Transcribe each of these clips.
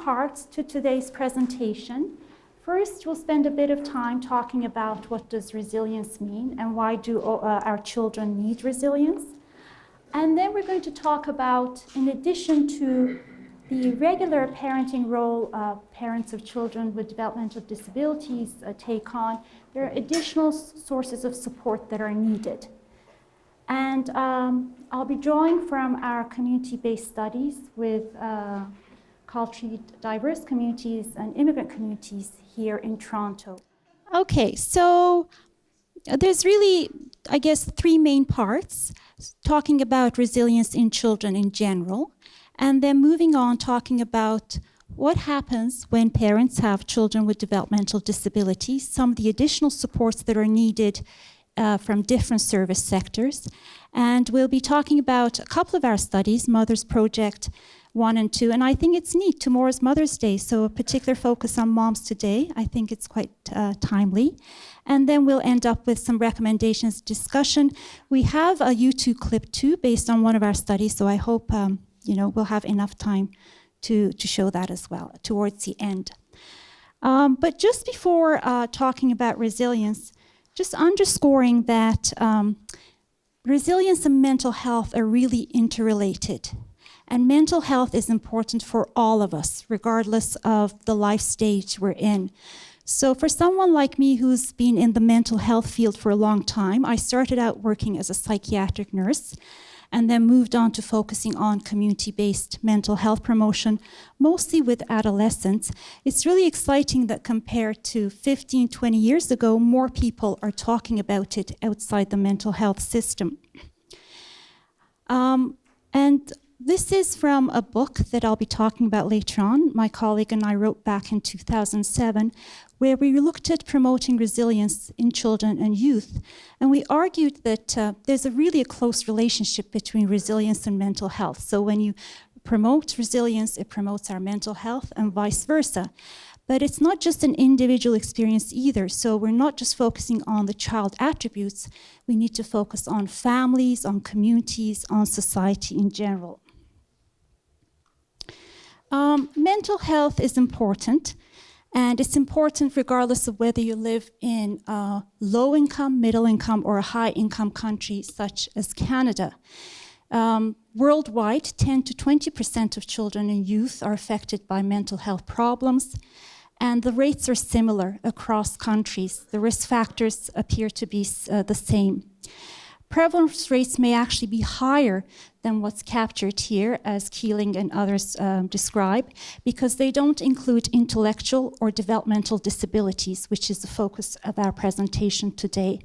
parts to today's presentation. First, we'll spend a bit of time talking about what does resilience mean and why do our children need resilience. And then we're going to talk about, in addition to the regular parenting role parents of children with developmental disabilities take on, there are additional sources of support that are needed. And I'll be drawing from our community-based studies with culturally diverse communities and immigrant communities here in Toronto. Okay, so there's really, I guess, three main parts, talking about resilience in children in general, and then moving on talking about what happens when parents have children with developmental disabilities, some of the additional supports that are needed from different service sectors. And we'll be talking about a couple of our studies, Mothers Project 1 and 2. And I think it's neat, tomorrow's Mother's Day, so a particular focus on moms today. I think it's quite timely. And then we'll end up with some recommendations, discussion. We have a YouTube clip too, based on one of our studies, so I hope we'll have enough time to show that as well towards the end. But just before talking about resilience, just underscoring that resilience and mental health are really interrelated. And mental health is important for all of us, regardless of the life stage we're in. So for someone like me who's been in the mental health field for a long time, I started out working as a psychiatric nurse and then moved on to focusing on community-based mental health promotion, mostly with adolescents. It's really exciting that compared to 15, 20 years ago, more people are talking about it outside the mental health system. And this is from a book that I'll be talking about later on. My colleague and I wrote back in 2007, where we looked at promoting resilience in children and youth. And we argued that there's a close relationship between resilience and mental health. So when you promote resilience, it promotes our mental health and vice versa. But it's not just an individual experience either. So we're not just focusing on the child attributes. We need to focus on families, on communities, on society in general. Mental health is important. And it's important regardless of whether you live in a low-income, middle-income, or a high-income country such as Canada. Worldwide, 10 to 20% of children and youth are affected by mental health problems, and the rates are similar across countries. The risk factors appear to be the same. Prevalence rates may actually be higher than what's captured here, as Keeling and others describe, because they don't include intellectual or developmental disabilities, which is the focus of our presentation today.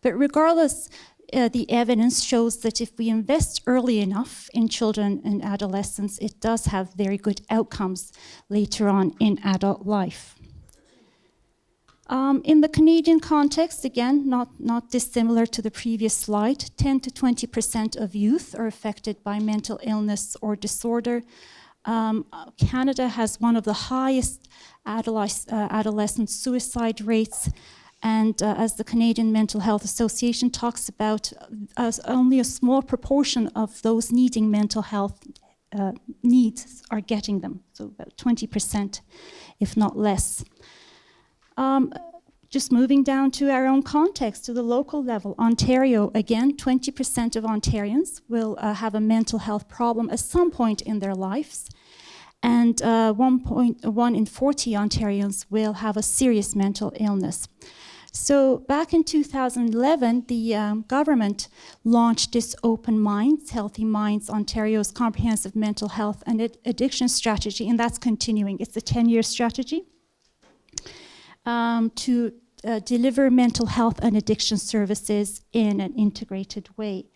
But regardless, the evidence shows that if we invest early enough in children and adolescents, it does have very good outcomes later on in adult life. In the Canadian context, again, not dissimilar to the previous slide, 10 to 20% of youth are affected by mental illness or disorder. Canada has one of the highest adolescent suicide rates, and as the Canadian Mental Health Association talks about, only a small proportion of those needing mental health needs are getting them, so about 20%, if not less. Just moving down to our own context, to the local level, Ontario, again, 20% of Ontarians will have a mental health problem at some point in their lives, and 1 in 40 Ontarians will have a serious mental illness. So back in 2011, the government launched this Open Minds, Healthy Minds, Ontario's comprehensive mental health and addiction strategy, and that's continuing. It's a 10-year strategy to deliver mental health and addiction services in an integrated way.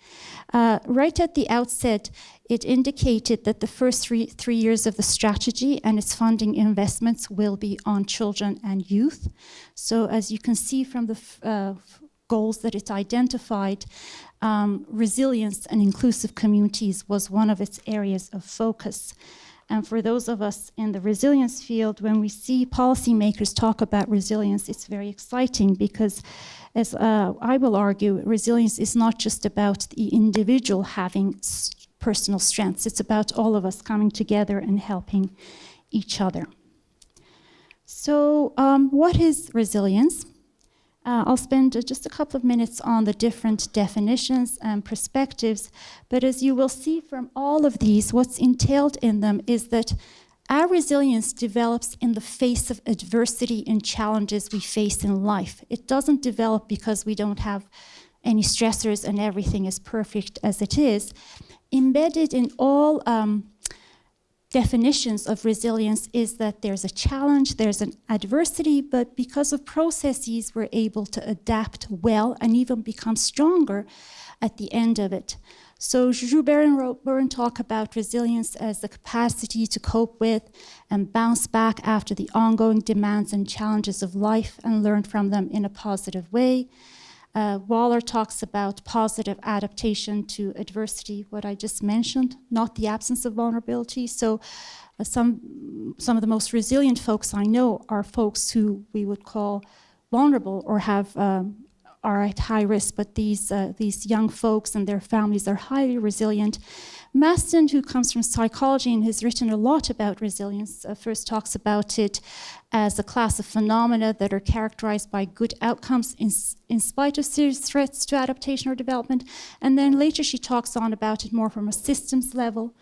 Right at the outset, it indicated that the first three years of the strategy and its funding investments will be on children and youth. So as you can see from the goals that it identified, resilience and inclusive communities was one of its areas of focus. And for those of us in the resilience field, when we see policymakers talk about resilience, it's very exciting because, as I will argue, resilience is not just about the individual having personal strengths. It's about all of us coming together and helping each other. So what is resilience? I'll spend just a couple of minutes on the different definitions and perspectives, but as you will see from all of these, what's entailed in them is that our resilience develops in the face of adversity and challenges we face in life. It doesn't develop because we don't have any stressors and everything is perfect as it is. Embedded in all definitions of resilience is that there's a challenge, there's an adversity, but because of processes, we're able to adapt well and even become stronger at the end of it. So Joubert and Roburn talk about resilience as the capacity to cope with and bounce back after the ongoing demands and challenges of life and learn from them in a positive way. Waller talks about positive adaptation to adversity, what I just mentioned, not the absence of vulnerability. So some of the most resilient folks I know are folks who we would call vulnerable or are at high risk, but these young folks and their families are highly resilient. Maston, who comes from psychology and has written a lot about resilience, first talks about it as a class of phenomena that are characterized by good outcomes in spite of serious threats to adaptation or development. And then later she talks on about it more from a systems level.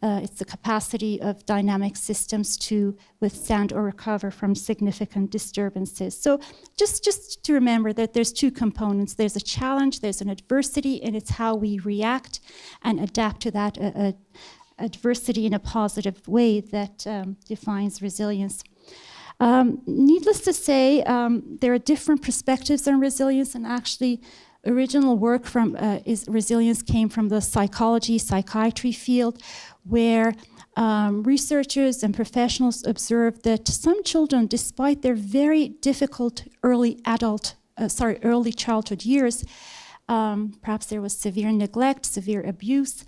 It's the capacity of dynamic systems to withstand or recover from significant disturbances. So just to remember that there's two components. There's a challenge, there's an adversity, and it's how we react and adapt to that adversity in a positive way that defines resilience. Needless to say, there are different perspectives on resilience, and actually original work from resilience came from the psychiatry field, where researchers and professionals observed that some children, despite their very difficult early childhood years, perhaps there was severe neglect, severe abuse.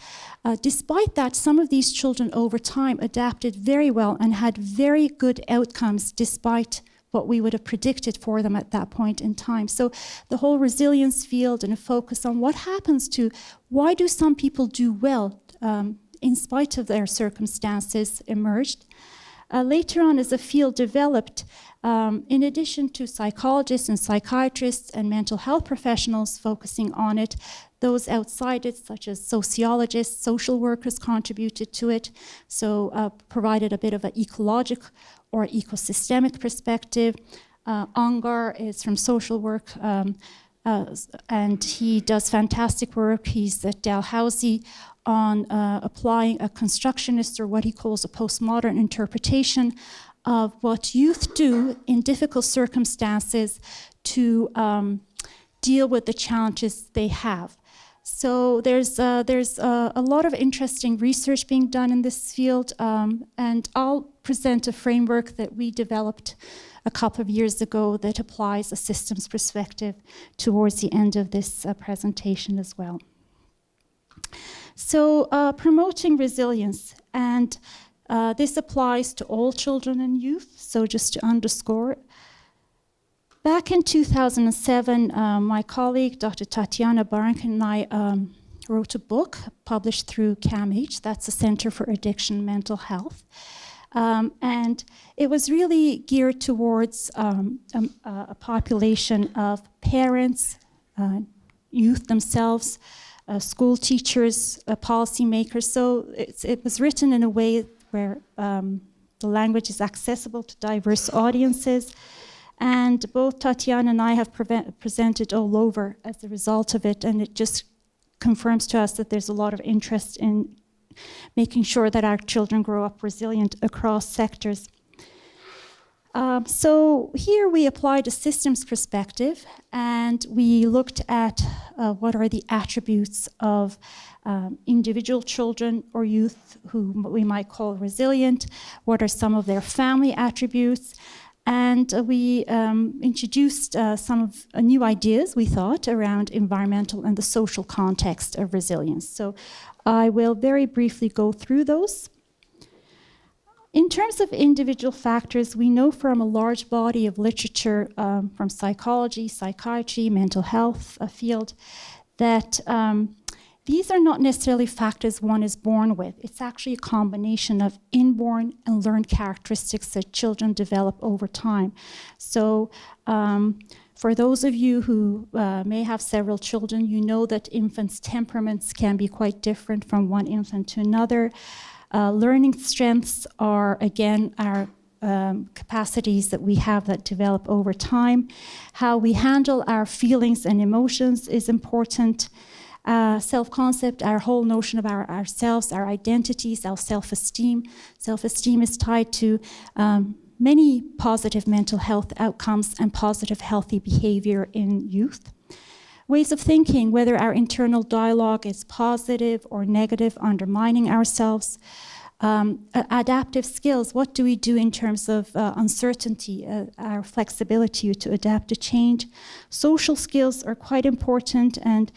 Despite that, some of these children over time adapted very well and had very good outcomes despite what we would have predicted for them at that point in time. So the whole resilience field and a focus on what happens to, why do some people do well in spite of their circumstances emerged. Later on, as the field developed, in addition to psychologists and psychiatrists and mental health professionals focusing on it, those outside it, such as sociologists, social workers, contributed to it, so provided a bit of an ecologic or ecosystemic perspective. Ongar is from social work, and he does fantastic work. He's at Dalhousie on applying a constructionist, or what he calls a postmodern interpretation of what youth do in difficult circumstances to deal with the challenges they have. So there's a lot of interesting research being done in this field, and I'll present a framework that we developed a couple of years ago that applies a systems perspective towards the end of this presentation as well. So promoting resilience, and this applies to all children and youth, so just to underscore. Back in 2007, my colleague, Dr. Tatiana Barankin, and I wrote a book published through CAMH, that's the Center for Addiction and Mental Health. And it was really geared towards a population of parents, youth themselves, school teachers, policymakers. So it was written in a way where the language is accessible to diverse audiences. And both Tatiana and I have presented all over as a result of it, and it just confirms to us that there's a lot of interest in making sure that our children grow up resilient across sectors. So here we applied a systems perspective, and we looked at what are the attributes of individual children or youth who we might call resilient, what are some of their family attributes, and we introduced some of new ideas, we thought, around environmental and the social context of resilience. So I will very briefly go through those. In terms of individual factors, we know from a large body of literature from psychology, psychiatry, mental health field, that these are not necessarily factors one is born with. It's actually a combination of inborn and learned characteristics that children develop over time. So for those of you who may have several children, you know that infants' temperaments can be quite different from one infant to another. Learning strengths are, again, our capacities that we have that develop over time. How we handle our feelings and emotions is important. Self-concept, our whole notion of ourselves, our identities, our self-esteem. Self-esteem is tied to many positive mental health outcomes and positive healthy behavior in youth. Ways of thinking, whether our internal dialogue is positive or negative, undermining ourselves. Adaptive skills, what do we do in terms of uncertainty, our flexibility to adapt to change. Social skills are quite important, and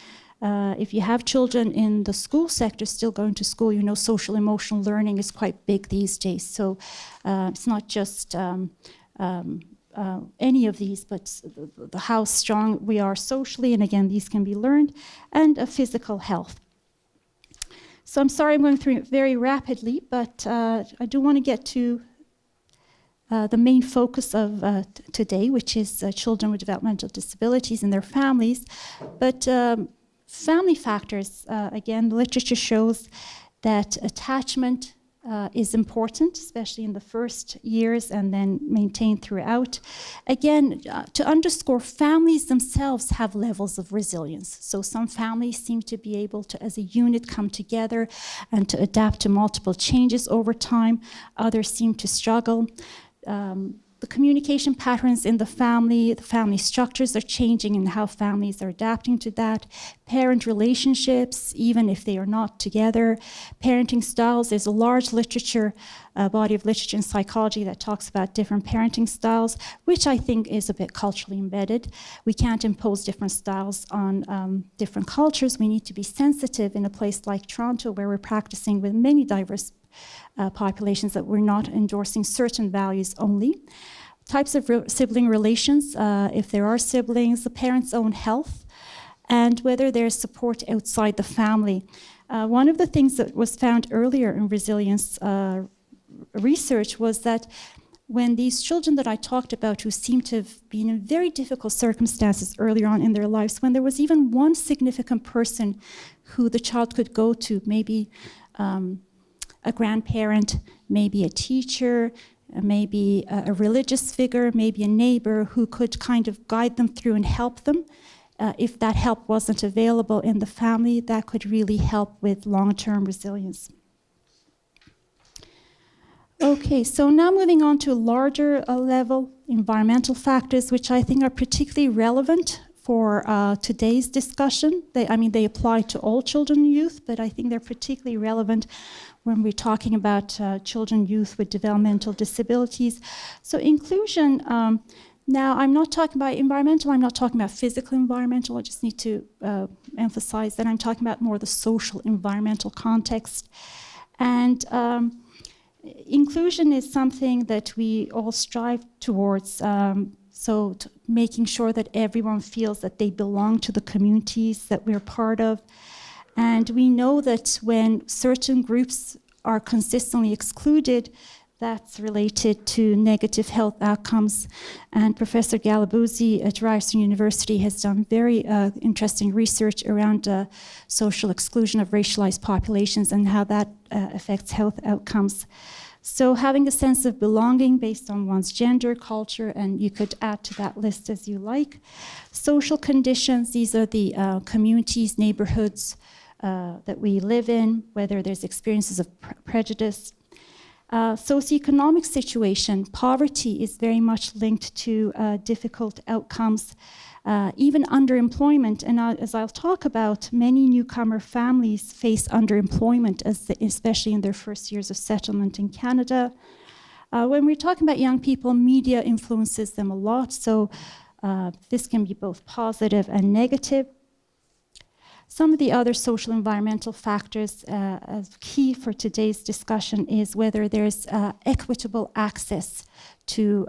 if you have children in the school sector still going to school, you know social emotional learning is quite big these days. So it's not just any of these, but how strong we are socially, and again, these can be learned, and physical health. So I'm sorry I'm going through it very rapidly, but I do want to get to the main focus of today, which is children with developmental disabilities and their families. But family factors, again, the literature shows that attachment is important, especially in the first years, and then maintained throughout. Again, to underscore, families themselves have levels of resilience. So some families seem to be able to, as a unit, come together and to adapt to multiple changes over time. Others seem to struggle. The communication patterns in the family structures are changing and how families are adapting to that. Parent relationships, even if they are not together. Parenting styles, there's a large body of literature in psychology that talks about different parenting styles, which I think is a bit culturally embedded. We can't impose different styles on different cultures. We need to be sensitive in a place like Toronto, where we're practicing with many diverse populations, that we're not endorsing certain values only. Types of sibling relations, if there are siblings, the parents' own health, and whether there's support outside the family. One of the things that was found earlier in resilience research was that when these children that I talked about, who seem to have been in very difficult circumstances earlier on in their lives, when there was even one significant person who the child could go to, maybe a grandparent, maybe a teacher, maybe a religious figure, maybe a neighbor who could kind of guide them through and help them. If that help wasn't available in the family, that could really help with long-term resilience. Okay, so now moving on to a larger level, environmental factors, which I think are particularly relevant for today's discussion. They apply to all children and youth, but I think they're particularly relevant when we're talking about children and youth with developmental disabilities. So inclusion, now I'm not talking about environmental, I'm not talking about physical environmental, I just need to emphasize that I'm talking about more the social environmental context. And inclusion is something that we all strive towards, making sure that everyone feels that they belong to the communities that we're part of. And we know that when certain groups are consistently excluded, that's related to negative health outcomes. And Professor Galabuzzi at Ryerson University has done very interesting research around social exclusion of racialized populations and how that affects health outcomes. So having a sense of belonging based on one's gender, culture, and you could add to that list as you like. Social conditions, these are the communities, neighborhoods that we live in, whether there's experiences of prejudice. Socioeconomic situation, poverty is very much linked to difficult outcomes. Even underemployment, and as I'll talk about, many newcomer families face underemployment, especially in their first years of settlement in Canada. When we're talking about young people, media influences them a lot, so this can be both positive and negative. Some of the other social environmental factors as key for today's discussion is whether there's equitable access to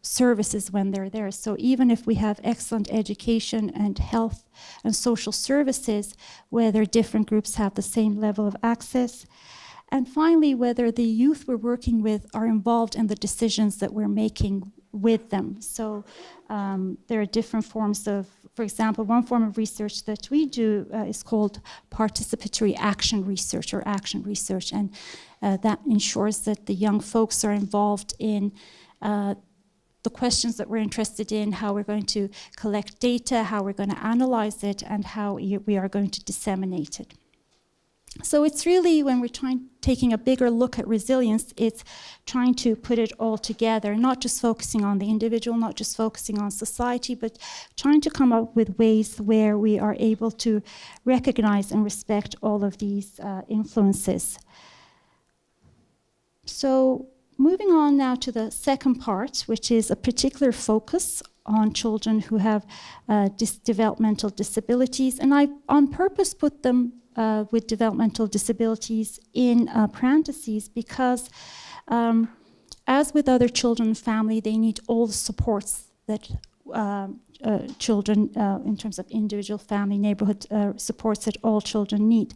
services when they're there. So even if we have excellent education and health and social services, whether different groups have the same level of access. And finally, whether the youth we're working with are involved in the decisions that we're making with them. So there are different forms of, for example, one form of research that we do is called participatory action research or action research. And that ensures that the young folks are involved in the questions that we're interested in, how we're going to collect data, how we're going to analyze it, and how we are going to disseminate it. So it's really, when we're taking a bigger look at resilience, it's trying to put it all together, not just focusing on the individual, not just focusing on society, but trying to come up with ways where we are able to recognize and respect all of these influences. So moving on now to the second part, which is a particular focus on children who have developmental disabilities. And I on purpose put them with developmental disabilities in parentheses because as with other children and family, they need all the supports that children, in terms of individual, family, neighborhood supports that all children need.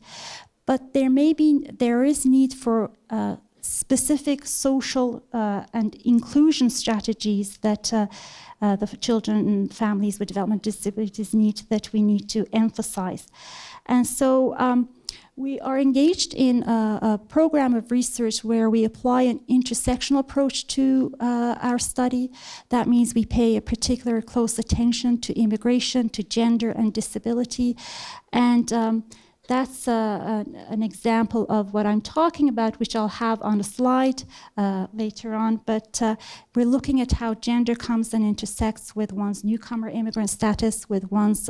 But there is need for specific social and inclusion strategies that the children and families with developmental disabilities need, that we need to emphasize. And so we are engaged in a program of research where we apply an intersectional approach to our study. That means we pay a particular close attention to immigration, to gender and disability. And that's an example of what I'm talking about, which I'll have on a slide later on. But we're looking at how gender comes and intersects with one's newcomer immigrant status, with one's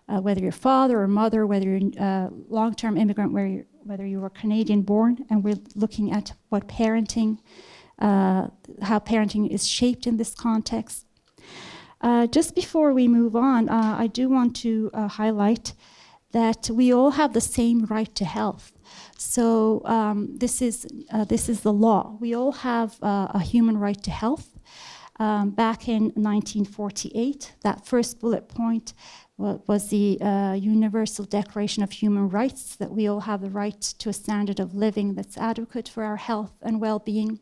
whether you're father or mother, whether you're a long-term immigrant, whether you were Canadian-born, and we're looking at what parenting, how parenting is shaped in this context. Just before we move on, I do want to highlight that we all have the same right to health. So this is the law. We all have a human right to health. Back in 1948, that first bullet point was the Universal Declaration of Human Rights, that we all have the right to a standard of living that's adequate for our health and well-being.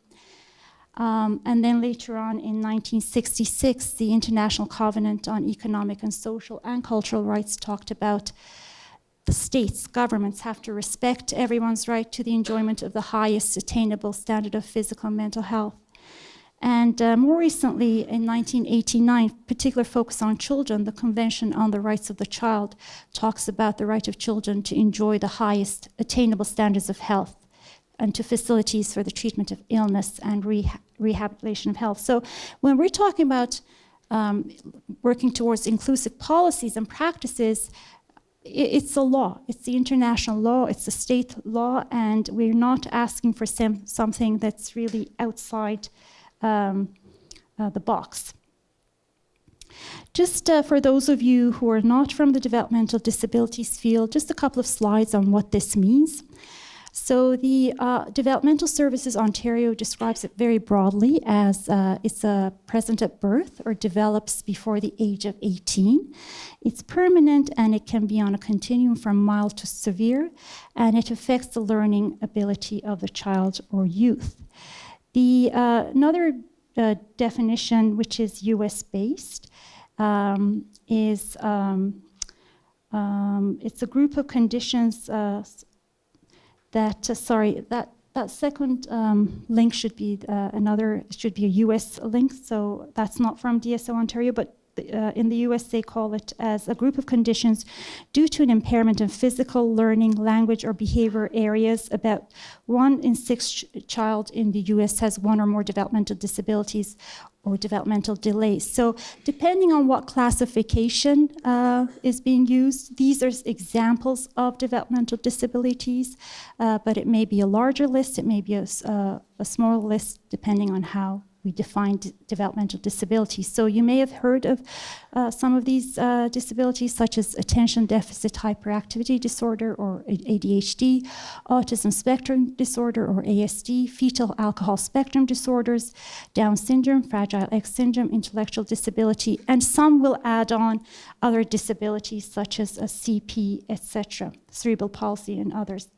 And then later on in 1966, the International Covenant on Economic and Social and Cultural Rights talked about the states, governments have to respect everyone's right to the enjoyment of the highest attainable standard of physical and mental health. And more recently, in 1989, particular focus on children, the Convention on the Rights of the Child talks about the right of children to enjoy the highest attainable standards of health and to facilities for the treatment of illness and rehabilitation of health. So when we're talking about working towards inclusive policies and practices, it's a law. It's the international law, it's the state law, and we're not asking for something that's really outside the box. Just for those of you who are not from the developmental disabilities field, just a couple of slides on what this means. So the Developmental Services Ontario describes it very broadly as it's present at birth or develops before the age of 18. It's permanent and it can be on a continuum from mild to severe, and it affects the learning ability of the child or youth. The another definition, which is US-based, is it's a group of conditions that second link should be should be a US link, so that's not from DSO Ontario, but in the US they call it as a group of conditions due to an impairment in physical, learning, language, or behavior areas. About 1 in 6 child in the US has one or more developmental disabilities or developmental delays. So depending on what classification is being used, these are examples of developmental disabilities, but it may be a larger list, it may be a smaller list, depending on how we define developmental disabilities. So you may have heard of some of these disabilities, such as attention deficit hyperactivity disorder, or ADHD, autism spectrum disorder, or ASD, fetal alcohol spectrum disorders, Down syndrome, Fragile X syndrome, intellectual disability, and some will add on other disabilities such as a CP, etc., cerebral palsy, and others.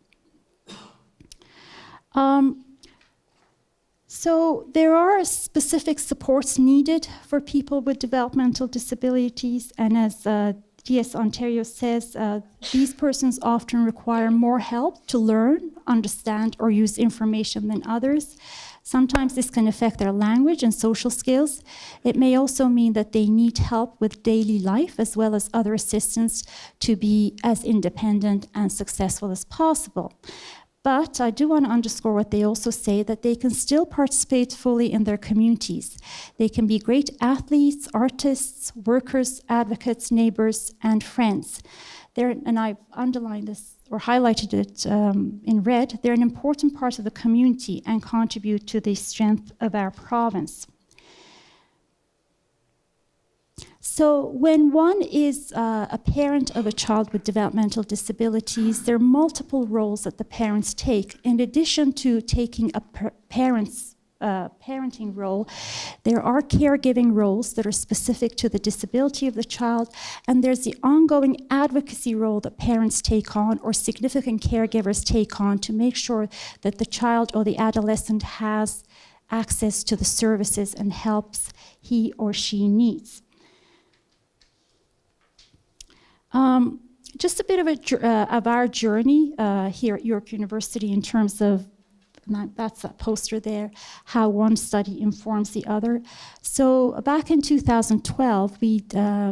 So there are specific supports needed for people with developmental disabilities, and as DS Ontario says, these persons often require more help to learn, understand, or use information than others. Sometimes this can affect their language and social skills. It may also mean that they need help with daily life as well as other assistance to be as independent and successful as possible. But I do want to underscore what they also say, that they can still participate fully in their communities. They can be great athletes, artists, workers, advocates, neighbors, and friends. And I underlined this or highlighted it in red. They're an important part of the community and contribute to the strength of our province. So when one is a parent of a child with developmental disabilities, there are multiple roles that the parents take. In addition to taking a parent's parenting role, there are caregiving roles that are specific to the disability of the child, and there's the ongoing advocacy role that parents take on or significant caregivers take on to make sure that the child or the adolescent has access to the services and helps he or she needs. Just a bit of our journey here at York University in terms of, that's that poster there, how one study informs the other. So back in 2012, we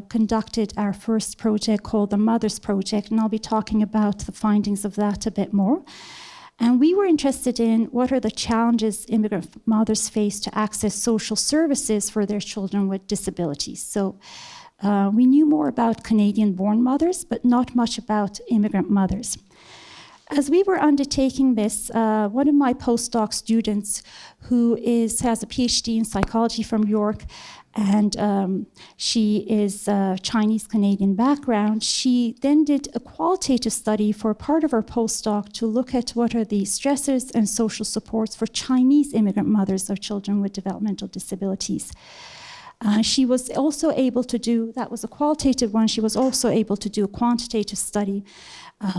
conducted our first project called the Mothers Project, and I'll be talking about the findings of that a bit more. And we were interested in what are the challenges immigrant mothers face to access social services for their children with disabilities. So we knew more about Canadian-born mothers, but not much about immigrant mothers. As we were undertaking this, one of my postdoc students, who has a PhD in psychology from York, and she is Chinese-Canadian background, she then did a qualitative study for part of her postdoc to look at what are the stressors and social supports for Chinese immigrant mothers of children with developmental disabilities. She was also able to do, that was a qualitative one, she was also able to do a quantitative study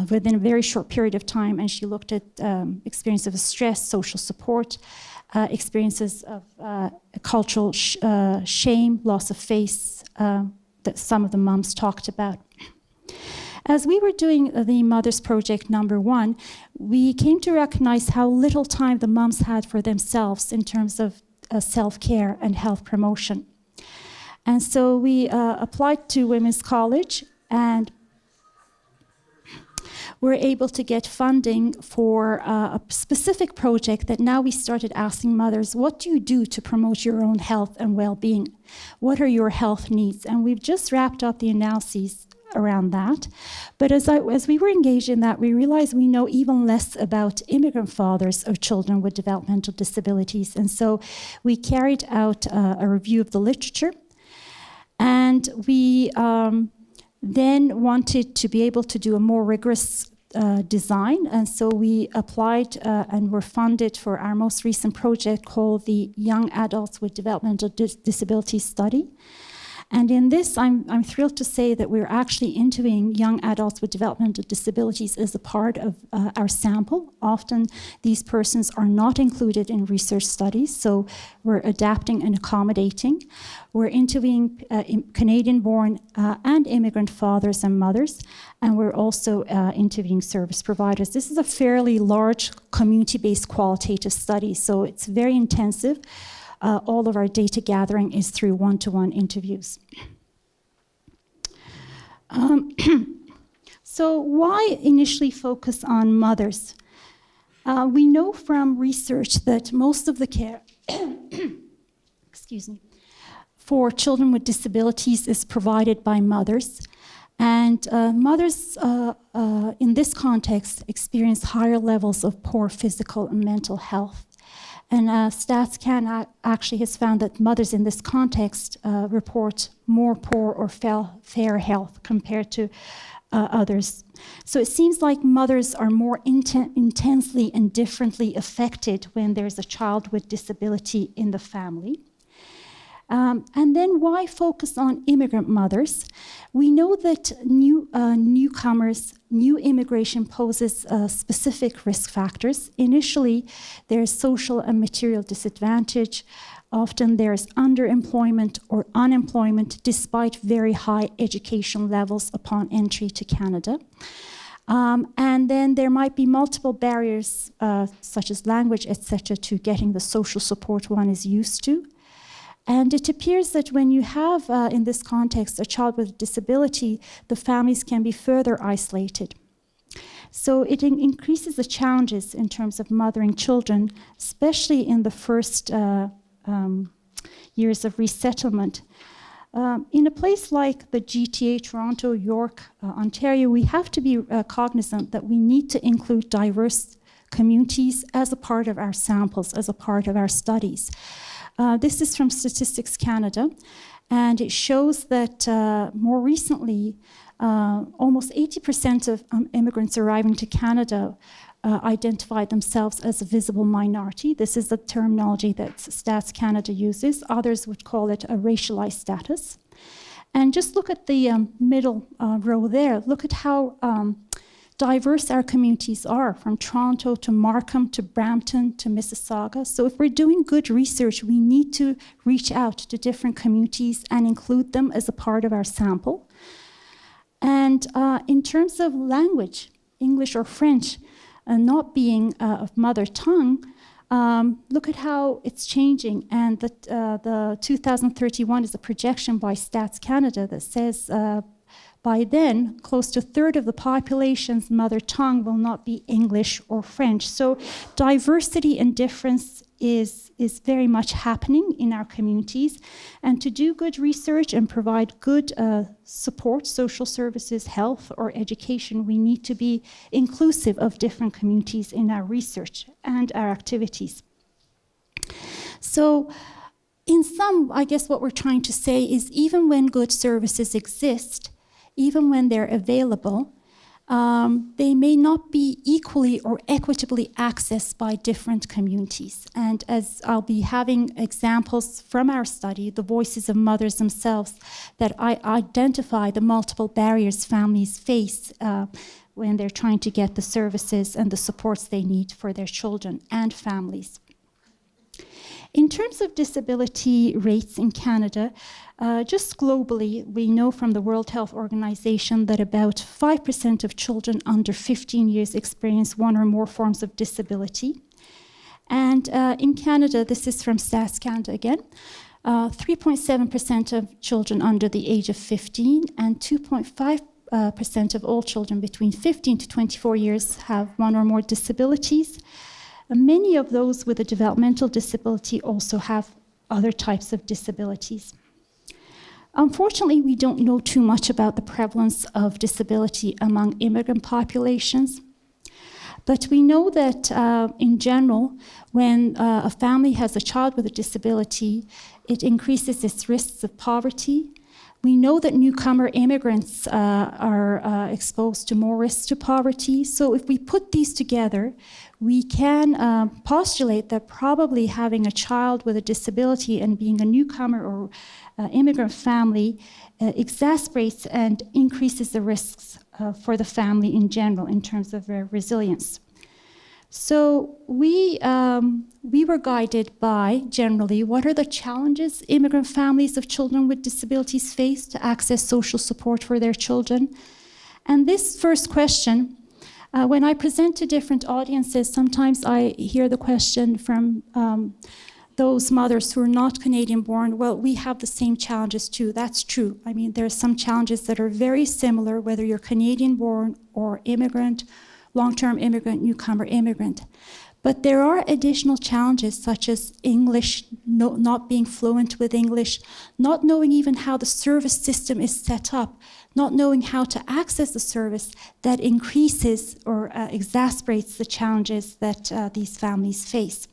within a very short period of time, and she looked at experiences of stress, social support, experiences of cultural shame, loss of face, that some of the moms talked about. As we were doing the Mothers Project #1, we came to recognize how little time the moms had for themselves in terms of self-care and health promotion. And so we applied to Women's College and were able to get funding for a specific project that now we started asking mothers, what do you do to promote your own health and well-being? What are your health needs? And we've just wrapped up the analyses around that. But as we were engaged in that, we realized we know even less about immigrant fathers of children with developmental disabilities. And so we carried out a review of the literature. And we then wanted to be able to do a more rigorous design. And so we applied and were funded for our most recent project called the Young Adults with Developmental Disabilities Study. And in this, I'm thrilled to say that we're actually interviewing young adults with developmental disabilities as a part of our sample. Often these persons are not included in research studies, so we're adapting and accommodating. We're interviewing Canadian-born and immigrant fathers and mothers, and we're also interviewing service providers. This is a fairly large community-based qualitative study, so it's very intensive. All of our data gathering is through one-to-one interviews. So why initially focus on mothers? We know from research that most of the care excuse me, for children with disabilities is provided by mothers. And mothers in this context experience higher levels of poor physical and mental health. And StatsCan actually has found that mothers in this context report more poor or fair health compared to others. So it seems like mothers are more intensely and differently affected when there's a child with disability in the family. And then why focus on immigrant mothers? We know that newcomers, new immigration poses specific risk factors. Initially, there's social and material disadvantage. Often there's underemployment or unemployment despite very high education levels upon entry to Canada. And then there might be multiple barriers, such as language, etc., to getting the social support one is used to. And it appears that when you have, in this context, a child with a disability, the families can be further isolated. So it increases the challenges in terms of mothering children, especially in the first years of resettlement. In a place like the GTA, Toronto, York, Ontario, we have to be cognizant that we need to include diverse communities as a part of our samples, as a part of our studies. This is from Statistics Canada, and it shows that more recently, almost 80% of immigrants arriving to Canada identify themselves as a visible minority. This is the terminology that Stats Canada uses. Others would call it a racialized status. And just look at the middle row there. Look at how diverse our communities are, from Toronto to Markham to Brampton to Mississauga. So if we're doing good research, we need to reach out to different communities and include them as a part of our sample. And in terms of language, English or French, not being of mother tongue, look at how it's changing. And the 2031 is a projection by Stats Canada that says by then, close to a third of the population's mother tongue will not be English or French. So diversity and difference is very much happening in our communities. And to do good research and provide good support, social services, health, or education, we need to be inclusive of different communities in our research and our activities. So in sum, I guess what we're trying to say is even when good services exist, even when they're available, they may not be equally or equitably accessed by different communities. And as I'll be having examples from our study, the voices of mothers themselves, that I identify the multiple barriers families face when they're trying to get the services and the supports they need for their children and families. In terms of disability rates in Canada, just globally, we know from the World Health Organization that about 5% of children under 15 years experience one or more forms of disability. And in Canada, this is from Stats Canada again, 3.7% of children under the age of 15 and 2.5% of all children between 15 to 24 years have one or more disabilities. Many of those with a developmental disability also have other types of disabilities. Unfortunately, we don't know too much about the prevalence of disability among immigrant populations, but we know that in general, when a family has a child with a disability, it increases its risks of poverty. We know that newcomer immigrants are exposed to more risks to poverty. So if we put these together, we can postulate that probably having a child with a disability and being a newcomer or immigrant family exacerbates and increases the risks for the family in general in terms of resilience. So we were guided by, generally, what are the challenges immigrant families of children with disabilities face to access social support for their children? And this first question, when I present to different audiences, sometimes I hear the question from those mothers who are not Canadian-born, well, we have the same challenges too. That's true. I mean, there are some challenges that are very similar, whether you're Canadian-born or immigrant, long-term immigrant, newcomer immigrant. But there are additional challenges such as English, not being fluent with English, not knowing even how the service system is set up, not knowing how to access the service that increases or exacerbates the challenges that these families face.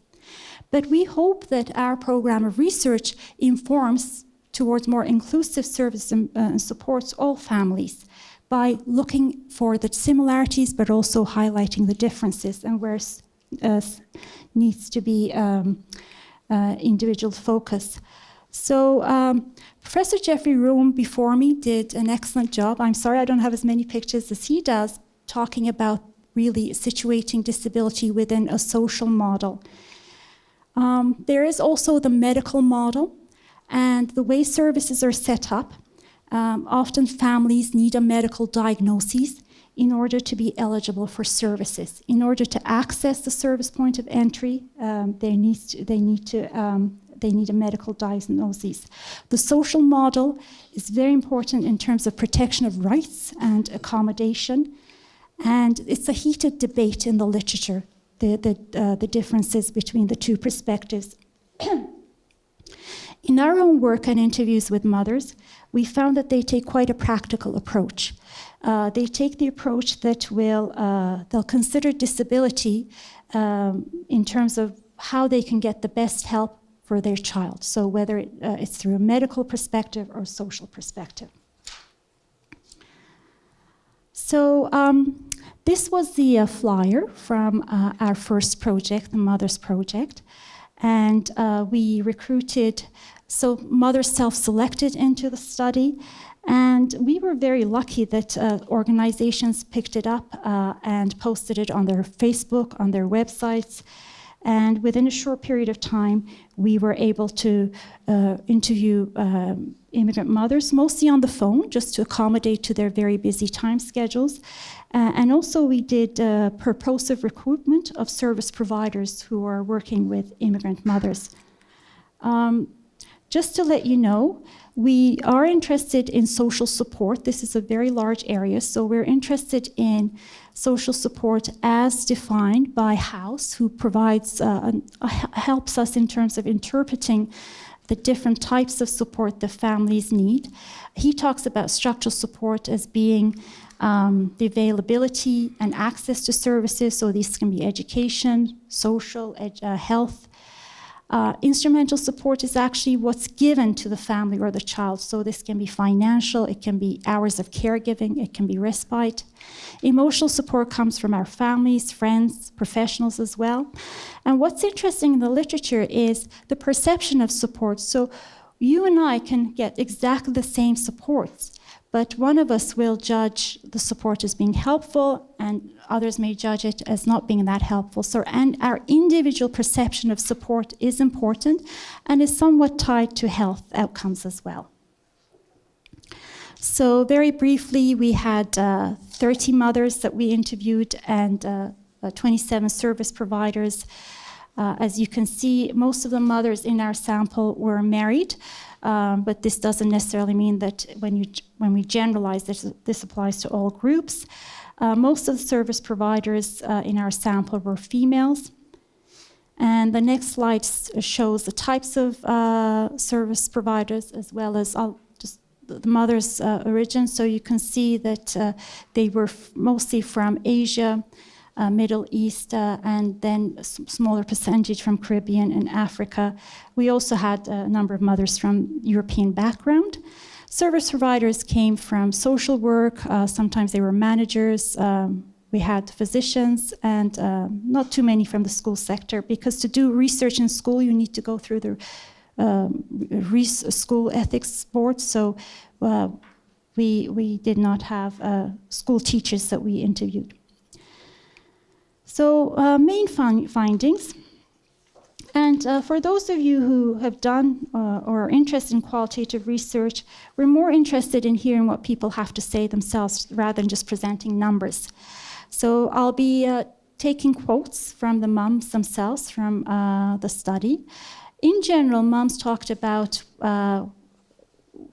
But we hope that our program of research informs towards more inclusive service and supports all families by looking for the similarities, but also highlighting the differences and where needs to be individual focus. So Professor Jeffrey Rome before me did an excellent job. I'm sorry I don't have as many pictures as he does, talking about really situating disability within a social model. There is also the medical model, and the way services are set up. Often families need a medical diagnosis in order to be eligible for services. In order to access the service point of entry, they need a medical diagnosis. The social model is very important in terms of protection of rights and accommodation, and it's a heated debate in the literature, the differences between the two perspectives. In our own work and interviews with mothers, we found that they take quite a practical approach. They take the approach that they'll consider disability in terms of how they can get the best help for their child. So whether it's through a medical perspective or a social perspective. So this was the flyer from our first project, the Mothers Project. And we recruited, so mothers self-selected into the study. And we were very lucky that organizations picked it up and posted it on their Facebook, on their websites. And within a short period of time, we were able to interview immigrant mothers, mostly on the phone, just to accommodate to their very busy time schedules. And also we did purposive recruitment of service providers who are working with immigrant mothers. Just to let you know, we are interested in social support. This is a very large area, so we're interested in social support as defined by House, who provides, helps us in terms of interpreting the different types of support the families need. He talks about structural support as being the availability and access to services, so these can be education, social, health. Instrumental support is actually what's given to the family or the child. So this can be financial, it can be hours of caregiving, it can be respite. Emotional support comes from our families, friends, professionals as well. And what's interesting in the literature is the perception of support. So you and I can get exactly the same supports, but one of us will judge the support as being helpful and others may judge it as not being that helpful. So, and our individual perception of support is important and is somewhat tied to health outcomes as well. So very briefly, we had 30 mothers that we interviewed and 27 service providers. As you can see, most of the mothers in our sample were married. But this doesn't necessarily mean that when we generalize this applies to all groups. Most of the service providers in our sample were females. And the next slide shows the types of service providers as well as just the mother's origin. So you can see that they were mostly from Asia, Middle East, and then a smaller percentage from Caribbean and Africa. We also had a number of mothers from European background. Service providers came from social work, sometimes they were managers. We had physicians and not too many from the school sector, because to do research in school, you need to go through the school ethics board. So we did not have school teachers that we interviewed. So main findings, and for those of you who have done or are interested in qualitative research, we're more interested in hearing what people have to say themselves rather than just presenting numbers. So I'll be taking quotes from the moms themselves from the study. In general, moms talked about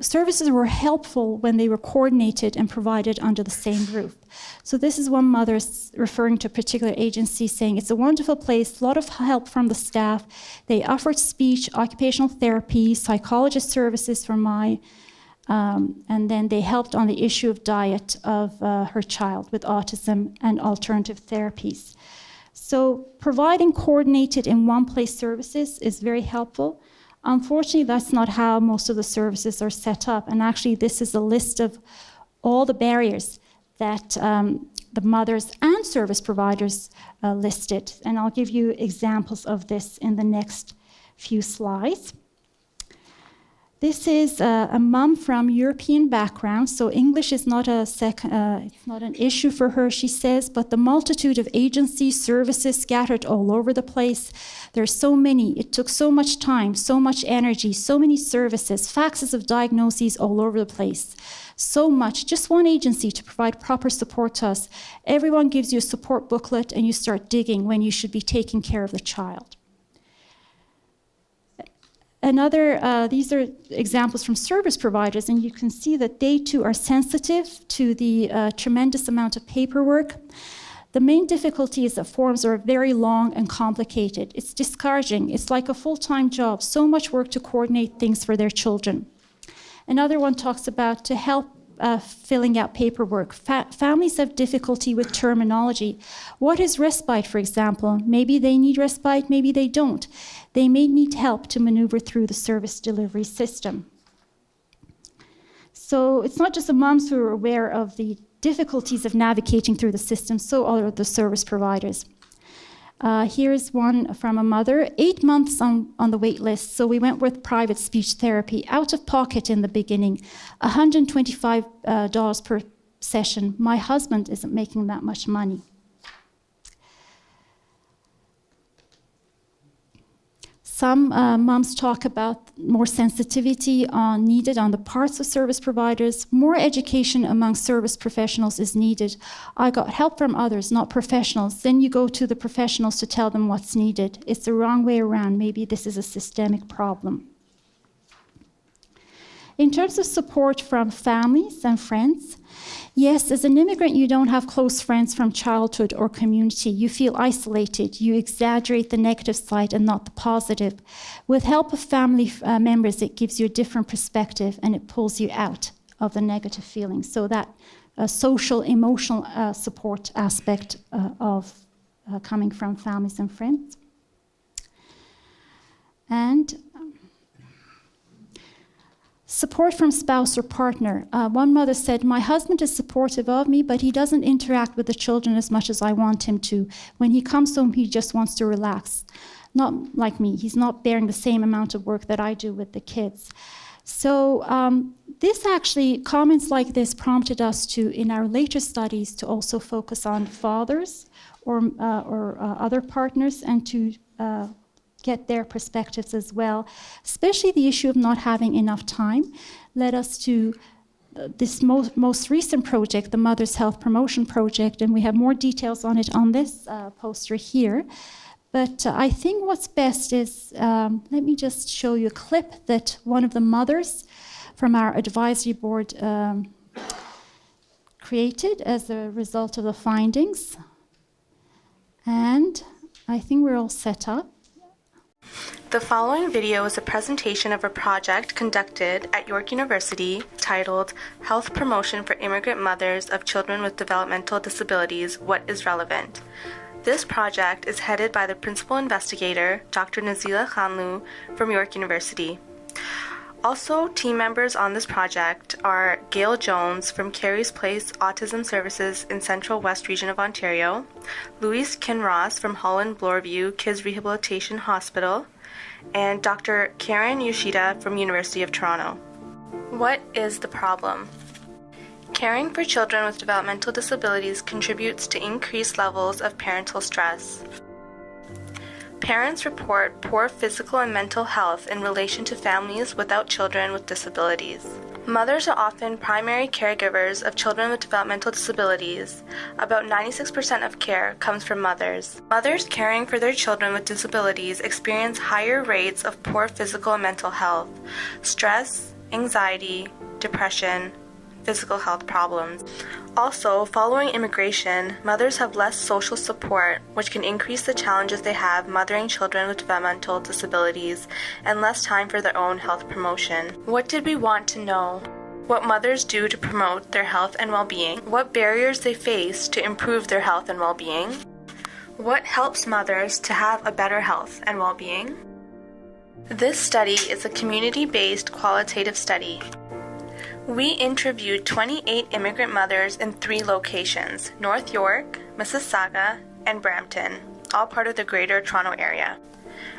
services were helpful when they were coordinated and provided under the same roof. So this is one mother referring to a particular agency saying, it's a wonderful place, a lot of help from the staff. They offered speech, occupational therapy, psychologist services for and then they helped on the issue of diet of her child with autism and alternative therapies. So providing coordinated in one place services is very helpful. Unfortunately, that's not how most of the services are set up. And actually, this is a list of all the barriers that the mothers and service providers listed. And I'll give you examples of this in the next few slides. This is a mom from European background, so English is not it's not an issue for her, she says, but the multitude of agencies, services scattered all over the place. There's so many. It took so much time, so much energy, so many services, faxes of diagnoses all over the place. So much. Just one agency to provide proper support to us. Everyone gives you a support booklet and you start digging when you should be taking care of the child. These are examples from service providers, and you can see that they too are sensitive to the tremendous amount of paperwork. The main difficulty is that forms are very long and complicated. It's discouraging. It's like a full-time job, so much work to coordinate things for their children. Another one talks about to help filling out paperwork. Families have difficulty with terminology. What is respite, for example? Maybe they need respite, maybe they don't. They may need help to maneuver through the service delivery system. So it's not just the moms who are aware of the difficulties of navigating through the system, so are the service providers. Here's one from a mother, 8 months on the wait list, so we went with private speech therapy, out of pocket in the beginning, $125 per session. My husband isn't making that much money. Some moms talk about more sensitivity needed on the parts of service providers. More education among service professionals is needed. I got help from others, not professionals. Then you go to the professionals to tell them what's needed. It's the wrong way around. Maybe this is a systemic problem. In terms of support from families and friends, yes, as an immigrant, you don't have close friends from childhood or community. You feel isolated. You exaggerate the negative side and not the positive. With help of family members, it gives you a different perspective and it pulls you out of the negative feelings. So that social, emotional support aspect of coming from families and friends. And support from spouse or partner. One mother said, my husband is supportive of me, but he doesn't interact with the children as much as I want him to. When he comes home, he just wants to relax. Not like me. He's not bearing the same amount of work that I do with the kids. So this actually, comments like this prompted us to, in our later studies, to also focus on fathers or other partners and to get their perspectives as well, especially the issue of not having enough time, led us to this most recent project, the Mother's Health Promotion Project, and we have more details on it on this poster here. But I think what's best is, let me just show you a clip that one of the mothers from our advisory board created as a result of the findings. And I think we're all set up. The following video is a presentation of a project conducted at York University titled Health Promotion for Immigrant Mothers of Children with Developmental Disabilities, What is Relevant? This project is headed by the principal investigator, Dr. Nazila Khanlu from York University. Also, team members on this project are Gail Jones from Carey's Place Autism Services in Central West Region of Ontario, Louise Kinross from Holland Bloorview Kids Rehabilitation Hospital, and Dr. Karen Yoshida from University of Toronto. What is the problem? Caring for children with developmental disabilities contributes to increased levels of parental stress. Parents report poor physical and mental health in relation to families without children with disabilities. Mothers are often primary caregivers of children with developmental disabilities. About 96% of care comes from mothers. Mothers caring for their children with disabilities experience higher rates of poor physical and mental health, stress, anxiety, depression, physical health problems. Also, following immigration, mothers have less social support, which can increase the challenges they have mothering children with developmental disabilities and less time for their own health promotion. What did we want to know? What mothers do to promote their health and well-being, what barriers they face to improve their health and well-being, What helps mothers to have a better health and well-being? This study is a community-based qualitative study. We interviewed 28 immigrant mothers in 3 locations: North York, Mississauga, and Brampton, all part of the Greater Toronto Area.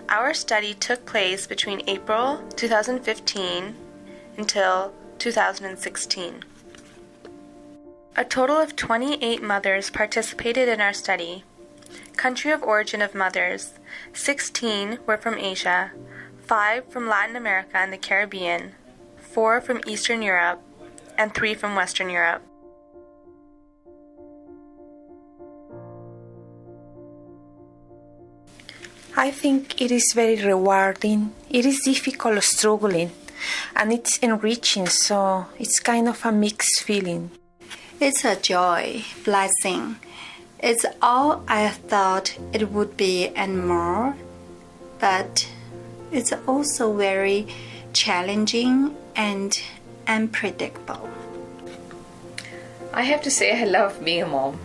Our study took place between April 2015 until 2016. A total of 28 mothers participated in our study. Country of origin of mothers: 16 were from Asia, 5 from Latin America and the Caribbean, 4 from Eastern Europe, and 3 from Western Europe. I think it is very rewarding. It is difficult struggling, and it's enriching, so it's kind of a mixed feeling. It's a joy, blessing. It's all I thought it would be and more, but it's also very challenging and unpredictable. I have to say I love being a mom.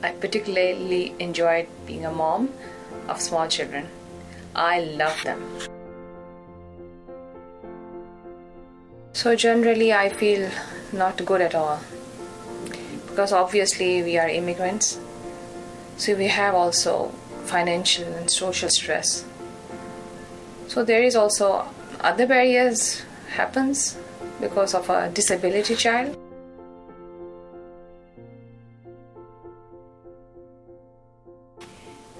I particularly enjoyed being a mom of small children. I love them. So generally I feel not good at all, because obviously we are immigrants, so we have also financial and social stress. So there is also other barriers happens because of a disability child.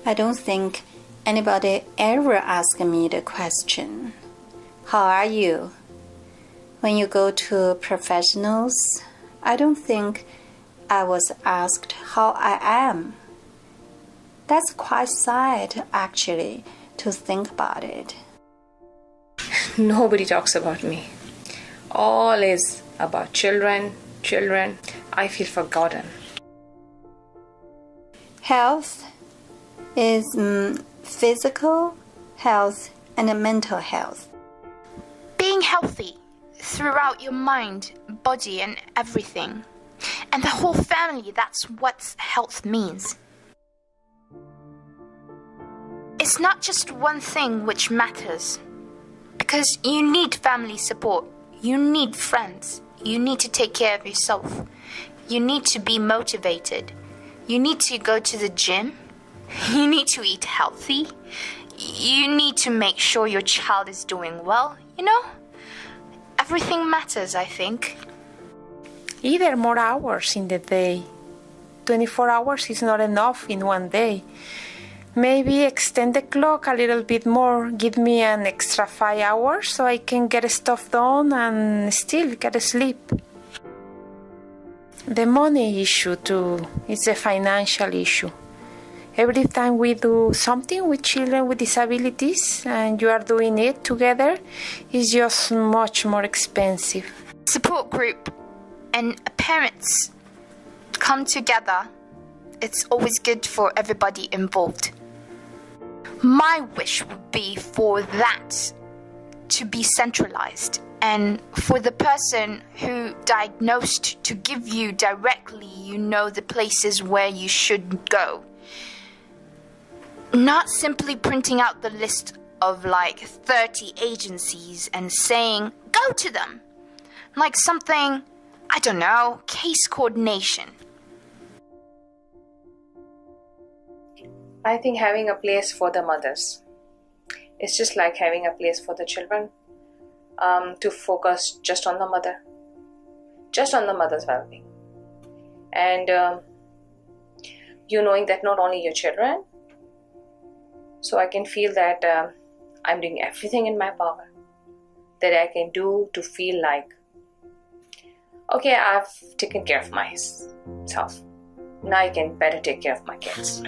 I don't think anybody ever asked me the question, "How are you?" When you go to professionals, I don't think I was asked how I am. That's quite sad, actually, to think about it. Nobody talks about me. All is about children. I feel forgotten. Health is physical health and mental health. Being healthy throughout your mind, body, and everything. And the whole family, that's what health means. It's not just one thing which matters. Because you need family support. You need friends. You need to take care of yourself. You need to be motivated. You need to go to the gym. You need to eat healthy. You need to make sure your child is doing well, you know? Everything matters, I think. Either more hours in the day. 24 hours is not enough in one day. Maybe extend the clock a little bit more. Give me an extra 5 hours so I can get stuff done and still get sleep. The money issue too is a financial issue. Every time we do something with children with disabilities and you are doing it together, it's just much more expensive. Support group and parents come together. It's always good for everybody involved. My wish would be for that to be centralized and for the person who diagnosed to give you directly, the places where you should go. Not simply printing out the list of 30 agencies and saying, go to them. Like something, I don't know, case coordination. I think having a place for the mothers. It's just like having a place for the children, to focus just on the mother. Just on the mother's well-being. And you knowing that not only your children, so I can feel that I'm doing everything in my power that I can do to feel like, okay, I've taken care of myself. Now I can better take care of my kids.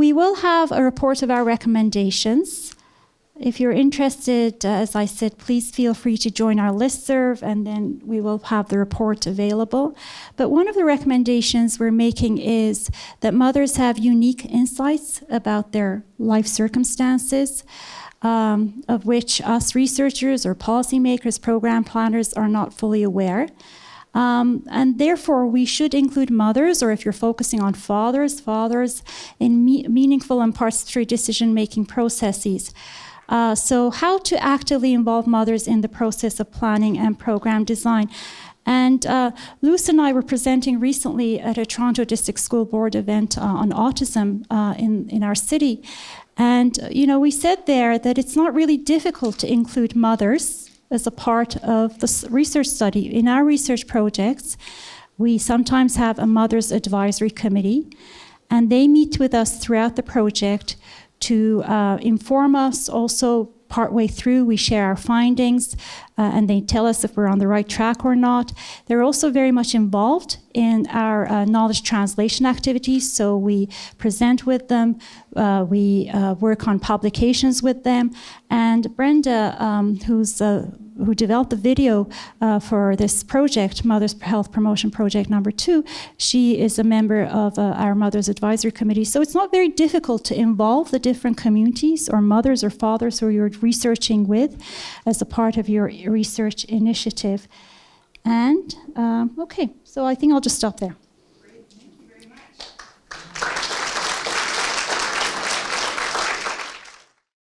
We will have a report of our recommendations. If you're interested, as I said, please feel free to join our listserv, and then we will have the report available. But one of the recommendations we're making is that mothers have unique insights about their life circumstances, of which us researchers or policymakers, program planners are not fully aware. And therefore, we should include mothers, or if you're focusing on fathers in meaningful and participatory decision-making processes. So how to actively involve mothers in the process of planning and program design. And Luce and I were presenting recently at a Toronto District School Board event on autism in our city. And, we said there that it's not really difficult to include mothers as a part of the research study. In our research projects, we sometimes have a Mothers Advisory Committee, and they meet with us throughout the project to inform us. Also, partway through, we share our findings, and they tell us if we're on the right track or not. They're also very much involved in our knowledge translation activities, so we present with them, we work on publications with them, and Brenda, who developed the video for this project, Mother's Health Promotion Project number 2, she is a member of our Mothers Advisory Committee. So it's not very difficult to involve the different communities or mothers or fathers who you're researching with as a part of your research initiative. And, okay, so I think I'll just stop there.